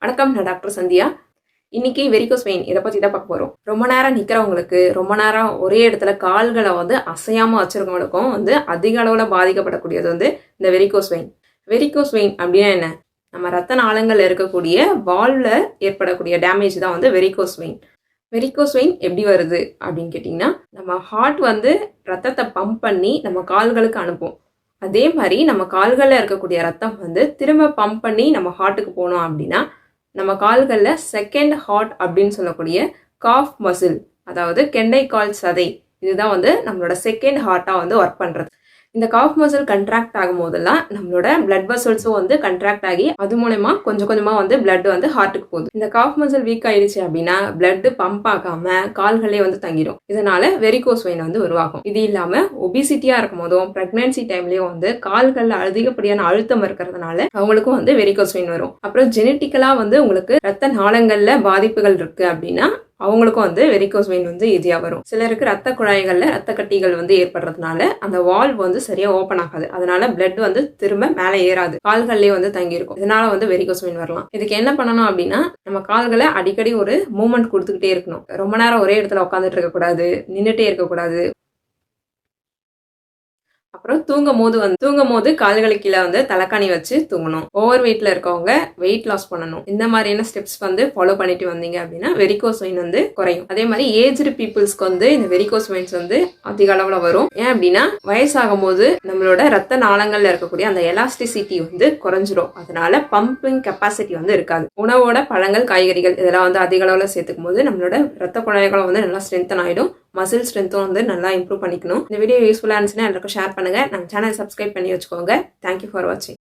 வணக்கம், நான் டாக்டர் சந்தியா. இன்னைக்கு வெரிகோஸ் வெயின் இதை பற்றி தான் பார்க்க போகிறோம். ரொம்ப நேரம் நிற்கிறவங்களுக்கு, ரொம்ப நேரம் ஒரே இடத்துல கால்களை அசையாமல் வச்சிருக்கவங்களுக்கும் அதிக அளவில் பாதிக்கப்படக்கூடியது இந்த வெரிகோஸ் வெயின். வெரிகோஸ் வெயின் அப்படின்னா என்ன? நம்ம ரத்த நாளங்களில் இருக்கக்கூடிய வால்வில் ஏற்படக்கூடிய டேமேஜ் தான் வெரிகோஸ் வெயின். வெரிகோஸ் வெயின் எப்படி வருது அப்படின்னு கேட்டிங்கன்னா, நம்ம ஹார்ட் ரத்தத்தை பம்ப் பண்ணி நம்ம கால்களுக்கு அனுப்பும். அதே மாதிரி நம்ம கால்களில் இருக்கக்கூடிய ரத்தம் திரும்ப பம்ப் பண்ணி நம்ம ஹார்ட்டுக்கு போனோம் அப்படின்னா, நம்ம கால்களில் செகண்ட் ஹார்ட் அப்படின்னு சொல்லக்கூடிய காஃப் மசில், அதாவது கெண்டை கால் சதை, இதுதான் நம்மளோட செகண்ட் ஹார்ட்டாக ஒர்க் பண்ணுறது. இந்த காஃப் மசில் கண்ட்ராக்ட் ஆகும் போதெல்லாம் நம்மளோட பிளட் வெசல்ஸும் கண்ட்ராக்ட் ஆகி அது மூலமா கொஞ்சம் கொஞ்சமாக பிளட் ஹார்ட்டுக்கு போகுது. இந்த காஃப் மசில் வீக் ஆயிடுச்சு அப்படின்னா பிளட் பம்ப் ஆகாம கால்களே தங்கிடும். இதனால வெரிகோஸ் வெயின் உருவாகும். இது இல்லாம ஒபிசிட்டியா இருக்கும் போதும் பிரெக்னன்சி டைம்லயும் கால்கள்ல அதிகப்படியான அழுத்தம் இருக்கிறதுனால அவங்களுக்கும் வெரிகோஸ் வெயின் வரும். அப்புறம் ஜெனட்டிக்கலா உங்களுக்கு ரத்த நாளங்கள்ல பாதிப்புகள் இருக்கு அப்படின்னா அவங்களுக்கும் வெரிகோஸ் வெயின் ஈஸியா வரும். சிலருக்கு ரத்த குழாய்கள்ல ரத்த கட்டிகள் ஏற்படுறதுனால அந்த வால்வ் சரியா ஓபன் ஆகாது. அதனால பிளட் திரும்ப மேல ஏறாது, கால்கள்லயே தங்கி இருக்கும். இதனால வெரிகோஸ் வெயின் வரலாம். இதுக்கு என்ன பண்ணணும் அப்படின்னா, நம்ம கால்களை அடிக்கடி ஒரு மூவ்மெண்ட் கொடுத்துக்கிட்டே இருக்கணும். ரொம்ப நேரம் ஒரே இடத்துல உட்காந்துட்டு இருக்க கூடாது, நின்றுட்டே இருக்கக்கூடாது. அப்புறம் தூங்கும் போது கால்களுக்கு கீழே தலைக்காணி வச்சு தூங்கணும். ஓவர் வெயிட்ல இருக்கவங்க வெயிட் லாஸ் பண்ணணும். இந்த மாதிரியான ஸ்டெப்ஸ் ஃபாலோ பண்ணிட்டு வந்தீங்க அப்படின்னா வெரிகோஸ் வெயின் குறையும். அதே மாதிரி ஏஜ்டு பீப்புள்ஸ்க்கு இந்த வெரிகோஸ் வெயின்ஸ் அதிக அளவுல வரும். ஏன் அப்படின்னா, வயசாகும் போது நம்மளோட ரத்த நாளங்கள்ல இருக்கக்கூடிய அந்த எலாஸ்டிசிட்டி குறைஞ்சிரும். அதனால பம்பிங் கெப்பாசிட்டி இருக்காது. உணவோட பழங்கள், காய்கறிகள் இதெல்லாம் அதிக அளவுல சேர்த்துக்கும் போது நம்மளோட ரத்த குழாய்களும் நல்லா ஸ்ட்ரென்தன் ஆயிடும். மசில் ஸ்ட்ரென்த்தும் நல்லா இம்ப்ரூவ் பண்ணிக்கணும். இந்த வீடியோ யூஸ்ஃபுல்லாக இருந்துச்சுன்னா எல்லாருக்கும் ஷேர் பண்ணுங்க. நம்ம சேனல் சப்ஸ்கிரைப் பண்ணி வச்சுக்கோங்க. தேங்க்யூ ஃபார் வாட்சிங்.